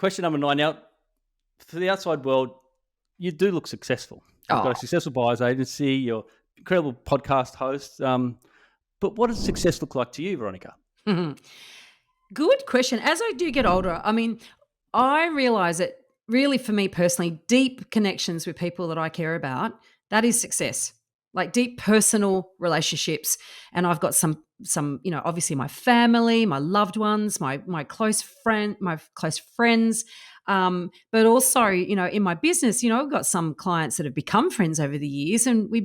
question number 9. Now, for the outside world, you do look successful. You've got a successful buyer's agency. You're an incredible podcast host. But what does success look like to you, Veronica? Good question. As I do get older, I mean, I realize that really for me personally, deep connections with people that I care about, that is success. Like deep personal relationships. And I've got some, obviously my family, my loved ones, my close friends, but also, in my business, I've got some clients that have become friends over the years, and we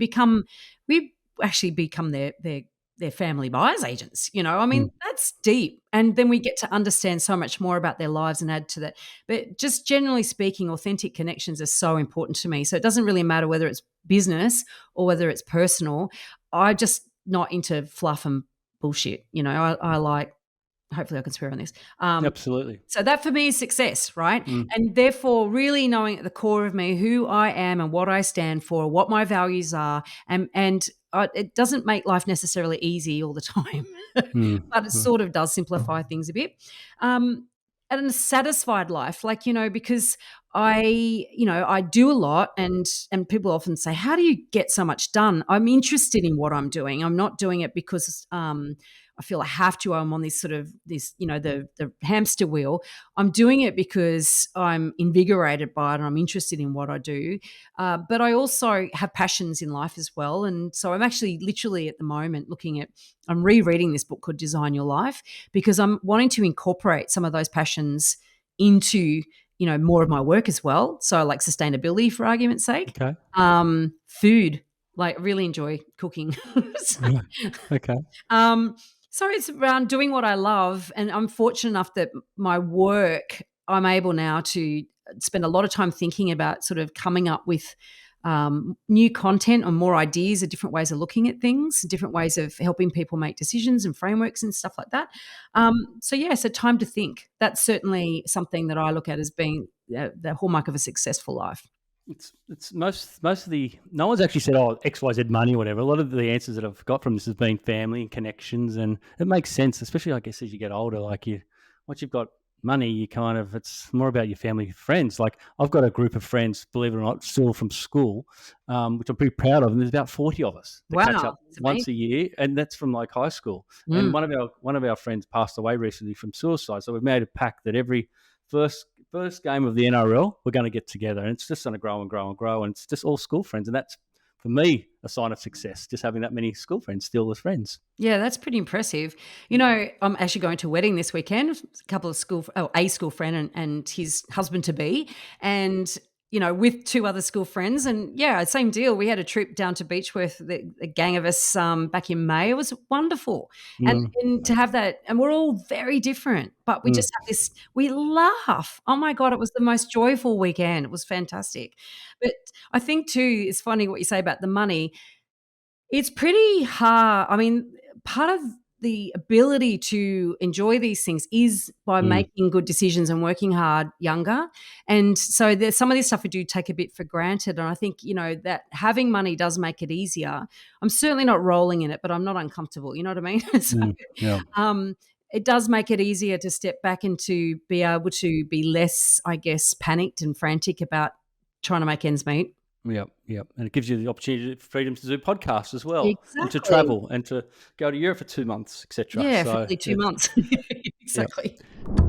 actually become their family buyers agents. I mean, that's deep. And then we get to understand so much more about their lives and add to that. But just generally speaking, authentic connections are so important to me. So it doesn't really matter whether it's business or whether it's personal. I just not into fluff and bullshit. I like, hopefully I can swear on this. Absolutely. So that for me is success, right? And therefore really knowing at the core of me who I am and what I stand for, what my values are, and it doesn't make life necessarily easy all the time, but it sort of does simplify things a bit. And a satisfied life, because I do a lot, and people often say, how do you get so much done? I'm interested in what I'm doing. I'm not doing it because I feel I have to. I'm on the hamster wheel. I'm doing it because I'm invigorated by it and I'm interested in what I do. But I also have passions in life as well. And so I'm actually literally at the moment I'm rereading this book called Design Your Life, because I'm wanting to incorporate some of those passions into more of my work as well. So like sustainability, for argument's sake. Okay. Food, like really enjoy cooking. Okay. So it's around doing what I love, and I'm fortunate enough that my work, I'm able now to spend a lot of time thinking about sort of coming up with new content or more ideas of different ways of looking at things, different ways of helping people make decisions and frameworks and stuff like that. So time to think. That's certainly something that I look at as being the hallmark of a successful life. It's most of the, no one's actually said, XYZ money or whatever. A lot of the answers that I've got from this has been family and connections, and it makes sense, especially I guess as you get older. Like once you've got money, you it's more about your family, friends. Like I've got a group of friends, believe it or not, still from school, which I'm pretty proud of, and there's about 40 of us that catch up once a year, and that's from like high school. And one of our friends passed away recently from suicide, so we've made a pact that every first game of the NRL, we're going to get together, and it's just going to grow and grow and grow, and it's just all school friends, and that's, for me, a sign of success, just having that many school friends still as friends. Yeah, that's pretty impressive. I'm actually going to a wedding this weekend, a school friend and his husband-to-be, and with 2 other school friends. And yeah, same deal. We had a trip down to Beechworth, a gang of us back in May. It was wonderful. And to have that, and we're all very different, but we just have this, we laugh. Oh my God, it was the most joyful weekend. It was fantastic. But I think too, it's funny what you say about the money. It's pretty hard. I mean, part of the ability to enjoy these things is by making good decisions and working hard younger. And so there's some of this stuff we do take a bit for granted. And I think, that having money does make it easier. I'm certainly not rolling in it, but I'm not uncomfortable. You know what I mean? It does make it easier to step back and to be able to be less, I guess, panicked and frantic about trying to make ends meet. Yep. And it gives you the opportunity, freedom to do podcasts as well. Exactly. And to travel and to go to Europe for 2 months, etc. Yeah, for 2 months. Exactly. Yep.